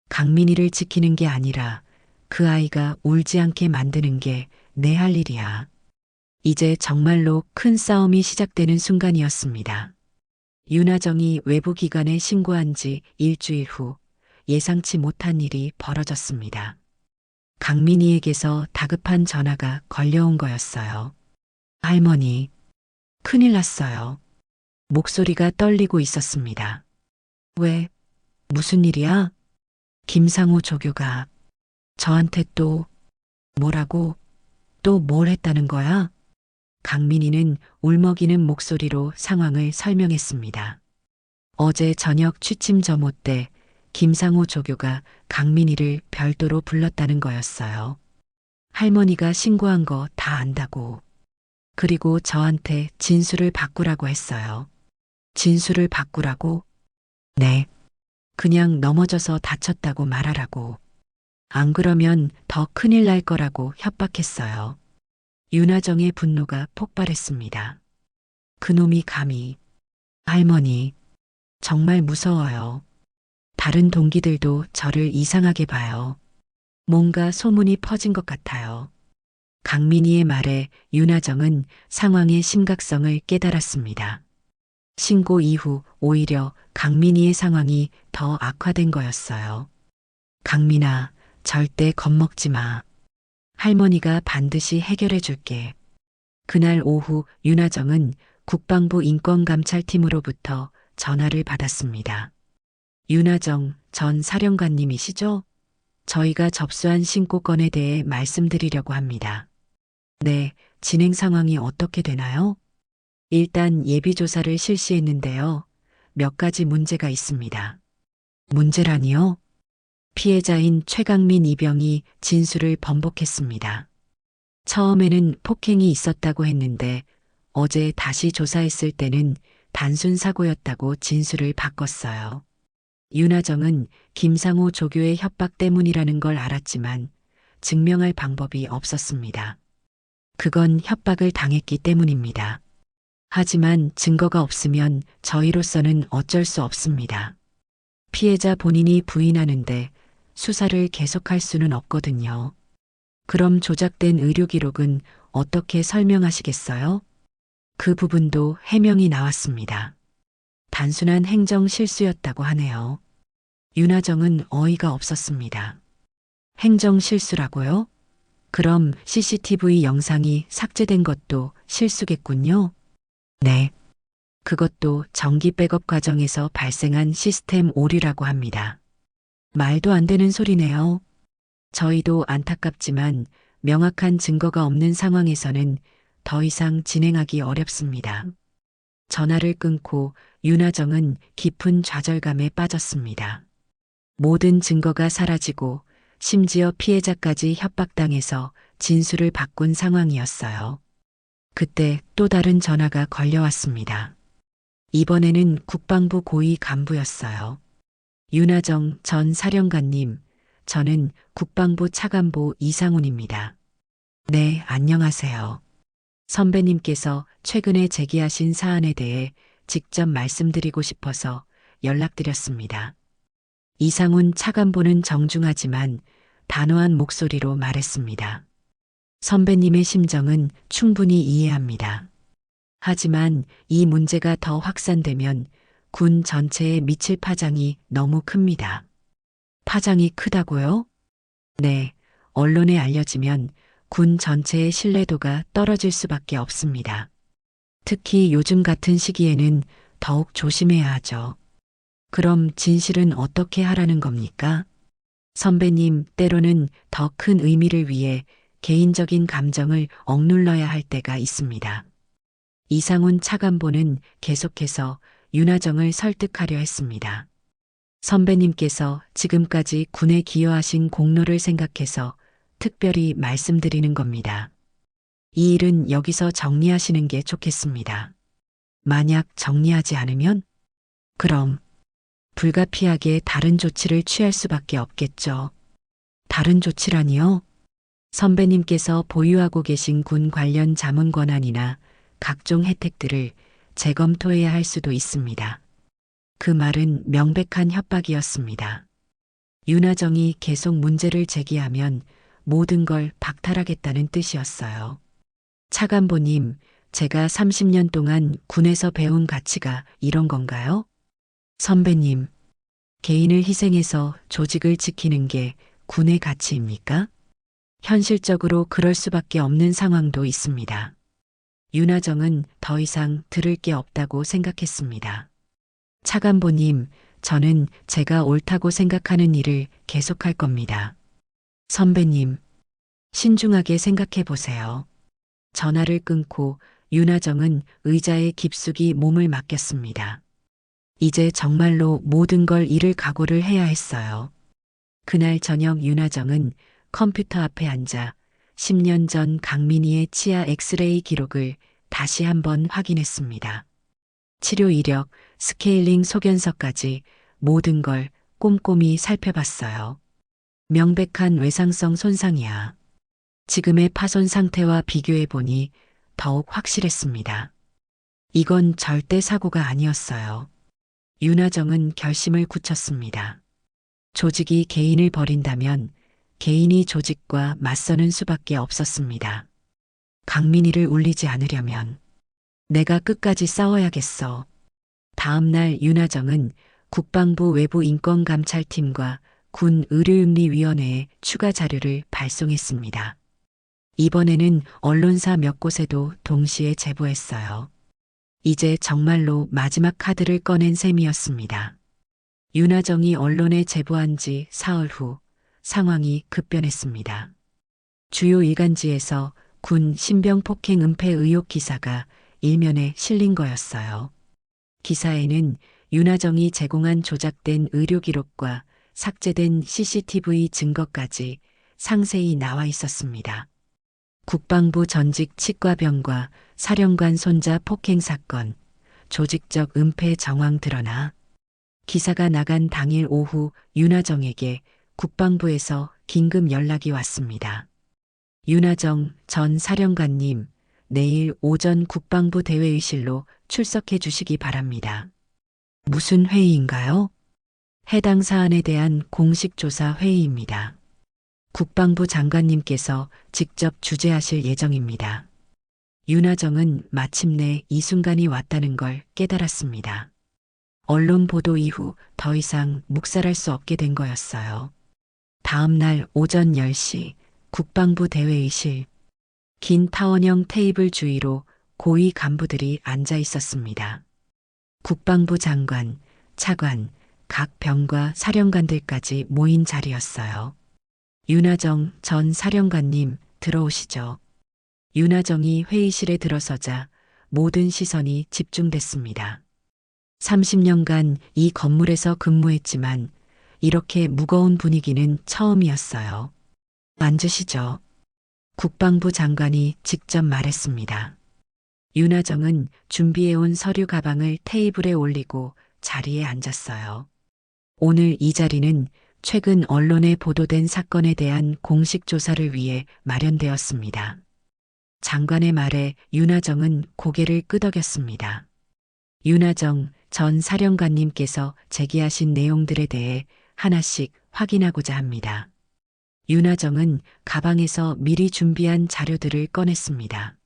A: 강민희를 지키는 게 아니라 그 아이가 울지 않게 만드는 게 내 할 일이야. 이제 정말로 큰 싸움이 시작되는 순간이었습니다. 윤하정이 외부 기관에 신고한 지 일주일 후 예상치 못한 일이 벌어졌습니다. 강민희에게서 다급한 전화가 걸려온 거였어요. 할머니, 큰일 났어요. 목소리가 떨리고 있었습니다. 왜? 무슨 일이야? 김상우 조교가 저한테 또 뭐라고? 또 뭘 했다는 거야? 강민희는 울먹이는 목소리로 상황을 설명했습니다. 어제 저녁 취침 점호 때 김상우 조교가 강민희를 별도로 불렀다는 거였어요. 할머니가 신고한 거 다 안다고. 그리고 저한테 진술을 바꾸라고 했어요. 진술을 바꾸라고? 네. 그냥 넘어져서 다쳤다고 말하라고. 안 그러면 더 큰일 날 거라고 협박했어요. 윤하정의 분노가 폭발했습니다. 그놈이 감히. 할머니, 정말 무서워요. 다른 동기들도 저를 이상하게 봐요. 뭔가 소문이 퍼진 것 같아요. 강민희의 말에 윤하정은 상황의 심각성을 깨달았습니다. 신고 이후 오히려 강민희의 상황이 더 악화된 거였어요. 강민아, 절대 겁먹지 마. 할머니가 반드시 해결해 줄게. 그날 오후 윤하정은 국방부 인권감찰팀으로부터 전화를 받았습니다. 윤하정 전 사령관님이시죠? 저희가 접수한 신고건에 대해 말씀드리려고 합니다. 네, 진행 상황이 어떻게 되나요? 일단 예비조사를 실시했는데요. 몇 가지 문제가 있습니다. 문제라니요? 피해자인 최강민 이병이 진술을 번복했습니다. 처음에는 폭행이 있었다고 했는데 어제 다시 조사했을 때는 단순 사고였다고 진술을 바꿨어요. 윤하정은 김상우 조교의 협박 때문이라는 걸 알았지만 증명할 방법이 없었습니다. 그건 협박을 당했기 때문입니다. 하지만 증거가 없으면 저희로서는 어쩔 수 없습니다. 피해자 본인이 부인하는데 수사를 계속할 수는 없거든요. 그럼 조작된 의료 기록은 어떻게 설명하시겠어요? 그 부분도 해명이 나왔습니다. 단순한 행정 실수였다고 하네요. 윤하정은 어이가 없었습니다. 행정 실수라고요? 그럼 CCTV 영상이 삭제된 것도 실수겠군요? 네. 그것도 정기 백업 과정에서 발생한 시스템 오류라고 합니다. 말도 안 되는 소리네요. 저희도 안타깝지만 명확한 증거가 없는 상황에서는 더 이상 진행하기 어렵습니다. 전화를 끊고 윤하정은 깊은 좌절감에 빠졌습니다. 모든 증거가 사라지고 심지어 피해자까지 협박당해서 진술을 바꾼 상황이었어요. 그때 또 다른 전화가 걸려왔습니다. 이번에는 국방부 고위 간부였어요. 윤하정 전 사령관님, 저는 국방부 차관보 이상훈입니다. 네, 안녕하세요. 선배님께서 최근에 제기하신 사안에 대해 직접 말씀드리고 싶어서 연락드렸습니다. 이상훈 차관보는 정중하지만 단호한 목소리로 말했습니다. 선배님의 심정은 충분히 이해합니다. 하지만 이 문제가 더 확산되면 군 전체에 미칠 파장이 너무 큽니다. 파장이 크다고요? 네, 언론에 알려지면 군 전체의 신뢰도가 떨어질 수밖에 없습니다. 특히 요즘 같은 시기에는 더욱 조심해야 하죠. 그럼 진실은 어떻게 하라는 겁니까? 선배님, 때로는 더 큰 의미를 위해 개인적인 감정을 억눌러야 할 때가 있습니다. 이상훈 차관보는 계속해서 윤하정을 설득하려 했습니다. 선배님께서 지금까지 군에 기여하신 공로를 생각해서 특별히 말씀드리는 겁니다. 이 일은 여기서 정리하시는 게 좋겠습니다. 만약 정리하지 않으면? 그럼 불가피하게 다른 조치를 취할 수밖에 없겠죠. 다른 조치라니요? 선배님께서 보유하고 계신 군 관련 자문 권한이나 각종 혜택들을 재검토해야 할 수도 있습니다. 그 말은 명백한 협박이었습니다. 윤하정이 계속 문제를 제기하면 모든 걸 박탈하겠다는 뜻이었어요. 차관보님, 제가 30년 동안 군에서 배운 가치가 이런 건가요? 선배님, 개인을 희생해서 조직을 지키는 게 군의 가치입니까? 현실적으로 그럴 수밖에 없는 상황도 있습니다. 윤하정은 더 이상 들을 게 없다고 생각했습니다. 차관보님, 저는 제가 옳다고 생각하는 일을 계속할 겁니다. 선배님, 신중하게 생각해 보세요. 전화를 끊고 윤하정은 의자에 깊숙이 몸을 맡겼습니다. 이제 정말로 모든 걸 잃을 각오를 해야 했어요. 그날 저녁 윤하정은 컴퓨터 앞에 앉아 10년 전 강민희의 치아 엑스레이 기록을 다시 한번 확인했습니다. 치료 이력, 스케일링 소견서까지 모든 걸 꼼꼼히 살펴봤어요. 명백한 외상성 손상이야. 지금의 파손 상태와 비교해보니 더욱 확실했습니다. 이건 절대 사고가 아니었어요. 윤하정은 결심을 굳혔습니다. 조직이 개인을 버린다면 개인이 조직과 맞서는 수밖에 없었습니다. 강민희를 울리지 않으려면 내가 끝까지 싸워야겠어. 다음 날 윤하정은 국방부 외부인권감찰팀과 군 의료윤리위원회에 추가 자료를 발송했습니다. 이번에는 언론사 몇 곳에도 동시에 제보했어요. 이제 정말로 마지막 카드를 꺼낸 셈이었습니다. 윤하정이 언론에 제보한 지 사흘 후 상황이 급변했습니다. 주요 일간지에서 군 신병 폭행 은폐 의혹 기사가 일면에 실린 거였어요. 기사에는 윤하정이 제공한 조작된 의료 기록과 삭제된 CCTV 증거까지 상세히 나와 있었습니다. 국방부 전직 치과병과 사령관 손자 폭행 사건, 조직적 은폐 정황 드러나 기사가 나간 당일 오후 윤하정에게 국방부에서 긴급 연락이 왔습니다. 윤하정 전 사령관님, 내일 오전 국방부 대회의실로 출석해 주시기 바랍니다. 무슨 회의인가요? 해당 사안에 대한 공식 조사 회의입니다. 국방부 장관님께서 직접 주재하실 예정입니다. 윤하정은 마침내 이 순간이 왔다는 걸 깨달았습니다. 언론 보도 이후 더 이상 묵살할 수 없게 된 거였어요. 다음 날 오전 10시 국방부 대회의실. 긴 타원형 테이블 주위로 고위 간부들이 앉아 있었습니다. 국방부 장관, 차관, 각 병과 사령관들까지 모인 자리였어요. 윤하정 전 사령관님 들어오시죠. 윤하정이 회의실에 들어서자 모든 시선이 집중됐습니다. 30년간 이 건물에서 근무했지만 이렇게 무거운 분위기는 처음이었어요. 앉으시죠. 국방부 장관이 직접 말했습니다. 윤하정은 준비해온 서류 가방을 테이블에 올리고 자리에 앉았어요. 오늘 이 자리는 최근 언론에 보도된 사건에 대한 공식 조사를 위해 마련되었습니다. 장관의 말에 윤하정은 고개를 끄덕였습니다. 윤하정 전 사령관님께서 제기하신 내용들에 대해 하나씩 확인하고자 합니다. 윤하정은 가방에서 미리 준비한 자료들을 꺼냈습니다.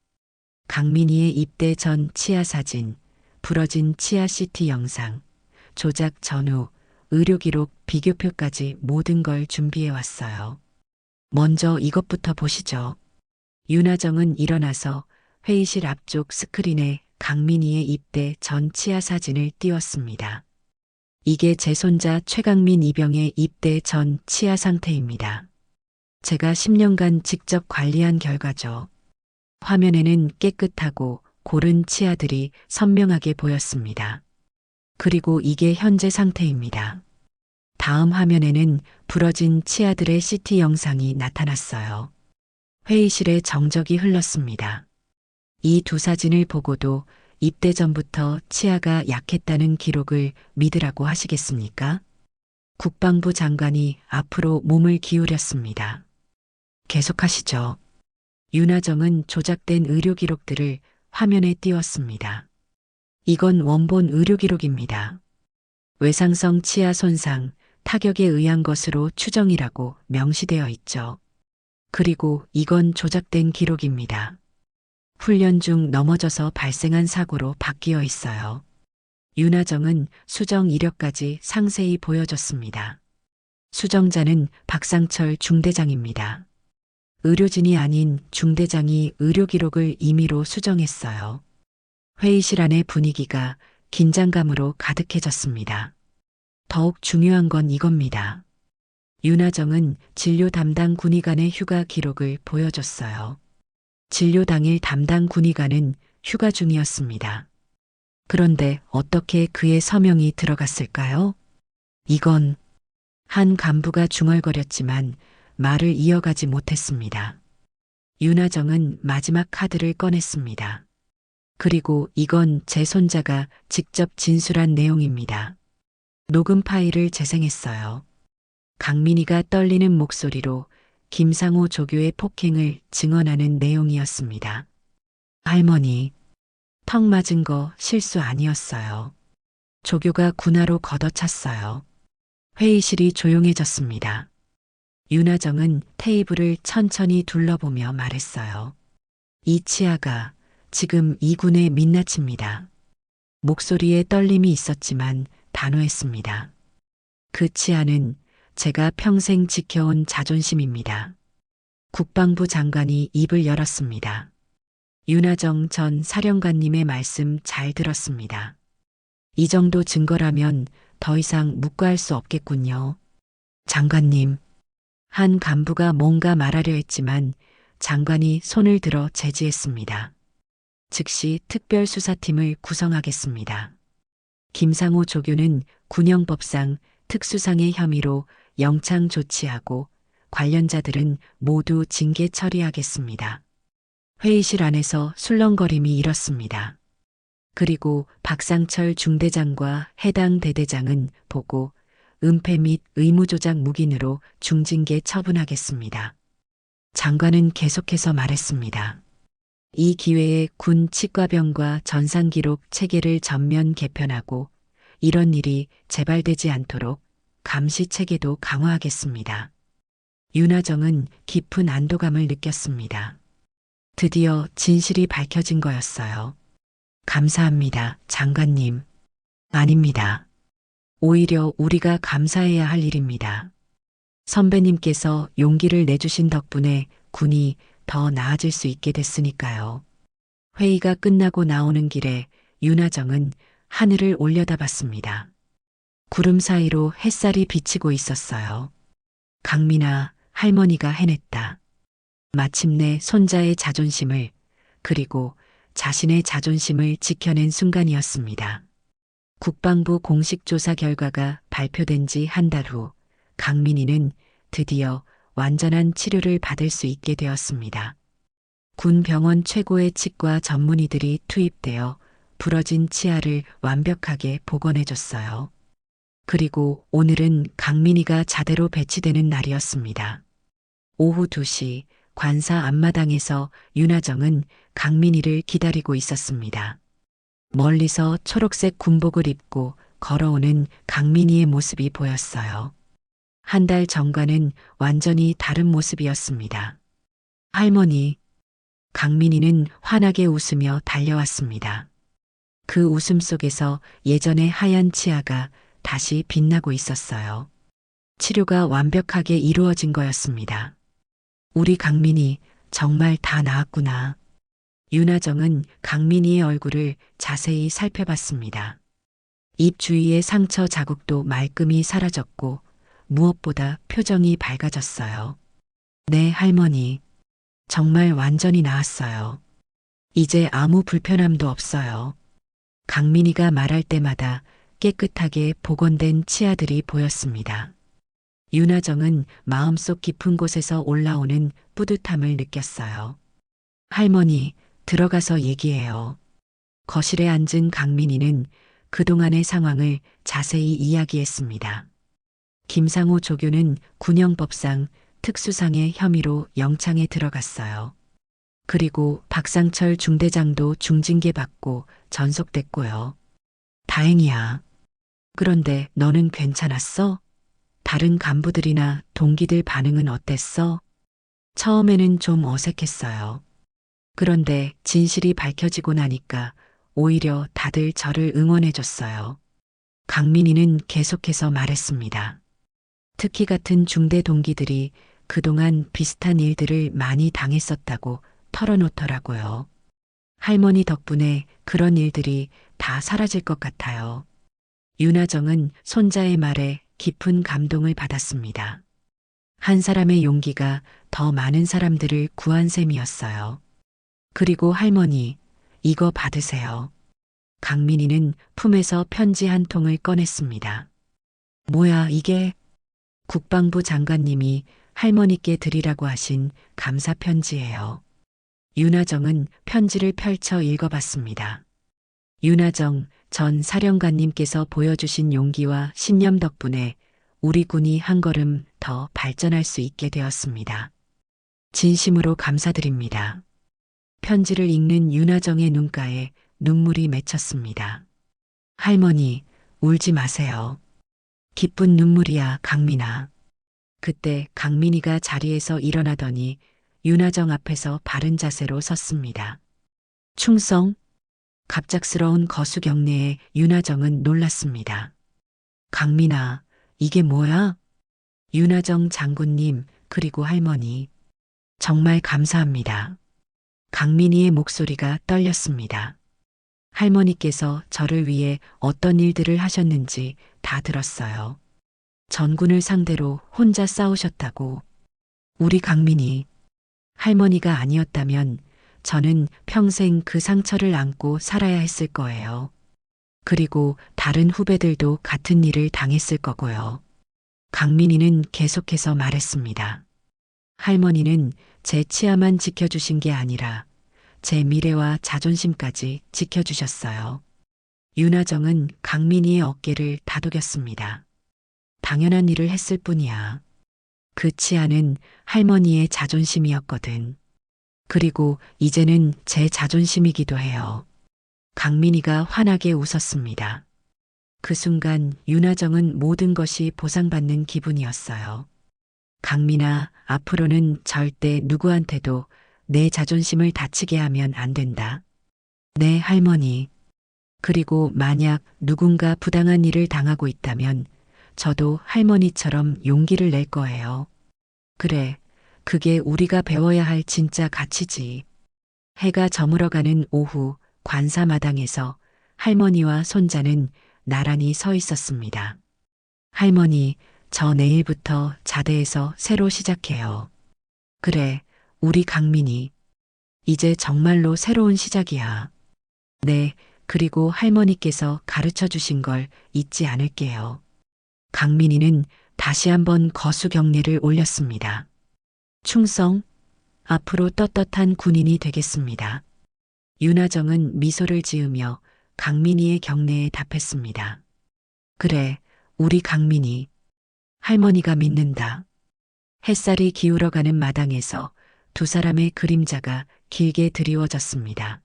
A: 강민희의 입대 전 치아 사진, 부러진 치아 CT 영상, 조작 전후, 의료기록 비교표까지 모든 걸 준비해 왔어요. 먼저 이것부터 보시죠. 윤하정은 일어나서 회의실 앞쪽 스크린에 강민희의 입대 전 치아 사진을 띄웠습니다. 이게 제 손자 최강민 이병의 입대 전 치아 상태입니다. 제가 10년간 직접 관리한 결과죠. 화면에는 깨끗하고 고른 치아들이 선명하게 보였습니다. 그리고 이게 현재 상태입니다. 다음 화면에는 부러진 치아들의 CT 영상이 나타났어요. 회의실에 정적이 흘렀습니다. 이 두 사진을 보고도 입대 전부터 치아가 약했다는 기록을 믿으라고 하시겠습니까? 국방부 장관이 앞으로 몸을 기울였습니다. 계속하시죠. 윤하정은 조작된 의료 기록들을 화면에 띄웠습니다. 이건 원본 의료 기록입니다. 외상성 치아 손상, 타격에 의한 것으로 추정이라고 명시되어 있죠. 그리고 이건 조작된 기록입니다. 훈련 중 넘어져서 발생한 사고로 바뀌어 있어요. 윤하정은 수정 이력까지 상세히 보여줬습니다. 수정자는 박상철 중대장입니다. 의료진이 아닌 중대장이 의료 기록을 임의로 수정했어요. 회의실 안의 분위기가 긴장감으로 가득해졌습니다. 더욱 중요한 건 이겁니다. 윤하정은 진료 담당 군의관의 휴가 기록을 보여줬어요. 진료 당일 담당 군의관은 휴가 중이었습니다. 그런데 어떻게 그의 서명이 들어갔을까요? 이건 한 간부가 중얼거렸지만 말을 이어가지 못했습니다. 윤하정은 마지막 카드를 꺼냈습니다. 그리고 이건 제 손자가 직접 진술한 내용입니다. 녹음 파일을 재생했어요. 강민희가 떨리는 목소리로 김상호 조교의 폭행을 증언하는 내용이었습니다. 할머니, 턱 맞은 거 실수 아니었어요. 조교가 군화로 걷어찼어요. 회의실이 조용해졌습니다. 윤하정은 테이블을 천천히 둘러보며 말했어요. 이 치아가 지금 이 군의 민낯입니다. 목소리에 떨림이 있었지만 단호했습니다. 그 치아는 제가 평생 지켜온 자존심입니다. 국방부 장관이 입을 열었습니다. 윤하정 전 사령관님의 말씀 잘 들었습니다. 이 정도 증거라면 더 이상 묵과할 수 없겠군요. 장관님, 한 간부가 뭔가 말하려 했지만 장관이 손을 들어 제지했습니다. 즉시 특별수사팀을 구성하겠습니다. 김상호 조교는 군형법상 특수상의 혐의로 영창 조치하고 관련자들은 모두 징계 처리하겠습니다. 회의실 안에서 술렁거림이 일었습니다. 그리고 박상철 중대장과 해당 대대장은 보고 은폐 및 의무조작 묵인으로 중징계 처분하겠습니다. 장관은 계속해서 말했습니다. 이 기회에 군 치과병과 전상기록 체계를 전면 개편하고 이런 일이 재발되지 않도록 감시 체계도 강화하겠습니다. 윤하정은 깊은 안도감을 느꼈습니다. 드디어 진실이 밝혀진 거였어요. 감사합니다, 장관님. 아닙니다. 오히려 우리가 감사해야 할 일입니다. 선배님께서 용기를 내주신 덕분에 군이 더 나아질 수 있게 됐으니까요. 회의가 끝나고 나오는 길에 윤하정은 하늘을 올려다봤습니다. 구름 사이로 햇살이 비치고 있었어요. 강민아, 할머니가 해냈다. 마침내 손자의 자존심을, 그리고 자신의 자존심을 지켜낸 순간이었습니다. 국방부 공식 조사 결과가 발표된 지 한 달 후, 강민이는 드디어 완전한 치료를 받을 수 있게 되었습니다. 군 병원 최고의 치과 전문의들이 투입되어 부러진 치아를 완벽하게 복원해줬어요. 그리고 오늘은 강민이가 자대로 배치되는 날이었습니다. 오후 2시 관사 앞마당에서 윤하정은 강민이를 기다리고 있었습니다. 멀리서 초록색 군복을 입고 걸어오는 강민이의 모습이 보였어요. 한 달 전과는 완전히 다른 모습이었습니다. 할머니, 강민이는 환하게 웃으며 달려왔습니다. 그 웃음 속에서 예전의 하얀 치아가 다시 빛나고 있었어요. 치료가 완벽하게 이루어진 거였습니다. 우리 강민이 정말 다 나았구나. 윤하정은 강민이의 얼굴을 자세히 살펴봤습니다. 입 주위의 상처 자국도 말끔히 사라졌고 무엇보다 표정이 밝아졌어요. 네, 할머니. 정말 완전히 나았어요. 이제 아무 불편함도 없어요. 강민이가 말할 때마다 깨끗하게 복원된 치아들이 보였습니다. 윤하정은 마음속 깊은 곳에서 올라오는 뿌듯함을 느꼈어요. 할머니, 들어가서 얘기해요. 거실에 앉은 강민이는 그동안의 상황을 자세히 이야기했습니다. 김상호 조교는 군형법상 특수상해 혐의로 영창에 들어갔어요. 그리고 박상철 중대장도 중징계 받고 전속됐고요. 다행이야. 그런데 너는 괜찮았어? 다른 간부들이나 동기들 반응은 어땠어? 처음에는 좀 어색했어요. 그런데 진실이 밝혀지고 나니까 오히려 다들 저를 응원해줬어요. 강민이는 계속해서 말했습니다. 특히 같은 중대 동기들이 그동안 비슷한 일들을 많이 당했었다고 털어놓더라고요. 할머니 덕분에 그런 일들이 다 사라질 것 같아요. 윤하정은 손자의 말에 깊은 감동을 받았습니다. 한 사람의 용기가 더 많은 사람들을 구한 셈이었어요. 그리고 할머니, 이거 받으세요. 강민이는 품에서 편지 한 통을 꺼냈습니다. 뭐야, 이게? 국방부 장관님이 할머니께 드리라고 하신 감사 편지예요. 윤하정은 편지를 펼쳐 읽어봤습니다. 윤하정 전 사령관님께서 보여주신 용기와 신념 덕분에 우리 군이 한 걸음 더 발전할 수 있게 되었습니다. 진심으로 감사드립니다. 편지를 읽는 윤하정의 눈가에 눈물이 맺혔습니다. 할머니, 울지 마세요. 기쁜 눈물이야, 강민아. 그때 강민이가 자리에서 일어나더니 윤하정 앞에서 바른 자세로 섰습니다. 충성? 갑작스러운 거수 경례에 윤하정은 놀랐습니다. 강민아, 이게 뭐야? 윤하정 장군님, 그리고 할머니. 정말 감사합니다. 강민이의 목소리가 떨렸습니다. 할머니께서 저를 위해 어떤 일들을 하셨는지 다 들었어요. 전군을 상대로 혼자 싸우셨다고. 우리 강민이. 할머니가 아니었다면 저는 평생 그 상처를 안고 살아야 했을 거예요. 그리고 다른 후배들도 같은 일을 당했을 거고요. 강민이는 계속해서 말했습니다. 할머니는 제 치아만 지켜주신 게 아니라 제 미래와 자존심까지 지켜주셨어요. 윤하정은 강민이의 어깨를 다독였습니다. 당연한 일을 했을 뿐이야. 그 치아는 할머니의 자존심이었거든. 그리고 이제는 제 자존심이기도 해요. 강민이가 환하게 웃었습니다. 그 순간 윤하정은 모든 것이 보상받는 기분이었어요. 강민아, 앞으로는 절대 누구한테도 내 자존심을 다치게 하면 안 된다. 네, 할머니. 그리고 만약 누군가 부당한 일을 당하고 있다면 저도 할머니처럼 용기를 낼 거예요. 그래, 그게 우리가 배워야 할 진짜 가치지. 해가 저물어가는 오후 관사마당에서 할머니와 손자는 나란히 서 있었습니다. 할머니, 저 내일부터 자대에서 새로 시작해요. 그래, 우리 강민이. 이제 정말로 새로운 시작이야. 네, 그리고 할머니께서 가르쳐 주신 걸 잊지 않을게요. 강민이는 다시 한번 거수 경례를 올렸습니다. 충성, 앞으로 떳떳한 군인이 되겠습니다. 윤하정은 미소를 지으며 강민이의 경례에 답했습니다. 그래, 우리 강민이. 할머니가 믿는다. 햇살이 기울어가는 마당에서 두 사람의 그림자가 길게 드리워졌습니다.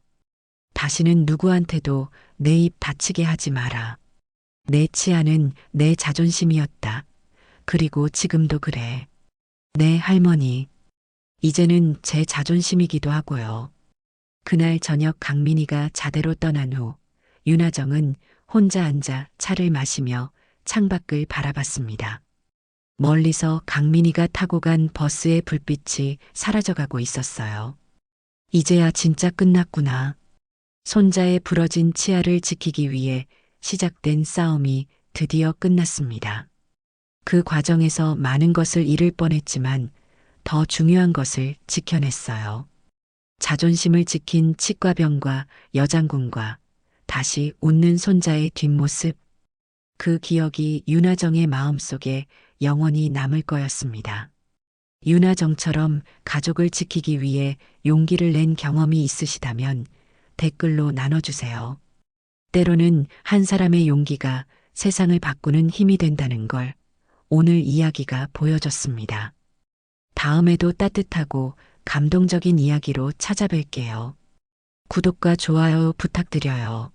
A: 다시는 누구한테도 내 입 닫히게 하지 마라. 내 치아는 내 자존심이었다. 그리고 지금도 그래. 네, 할머니. 이제는 제 자존심이기도 하고요. 그날 저녁 강민이가 자대로 떠난 후 윤하정은 혼자 앉아 차를 마시며 창밖을 바라봤습니다. 멀리서 강민이가 타고 간 버스의 불빛이 사라져가고 있었어요. 이제야 진짜 끝났구나. 손자의 부러진 치아를 지키기 위해 시작된 싸움이 드디어 끝났습니다. 그 과정에서 많은 것을 잃을 뻔했지만 더 중요한 것을 지켜냈어요. 자존심을 지킨 치과병과 여장군과 다시 웃는 손자의 뒷모습. 그 기억이 윤하정의 마음속에 영원히 남을 거였습니다. 윤하정처럼 가족을 지키기 위해 용기를 낸 경험이 있으시다면 댓글로 나눠주세요. 때로는 한 사람의 용기가 세상을 바꾸는 힘이 된다는 걸 오늘 이야기가 보여줬습니다. 다음에도 따뜻하고 감동적인 이야기로 찾아뵐게요. 구독과 좋아요 부탁드려요.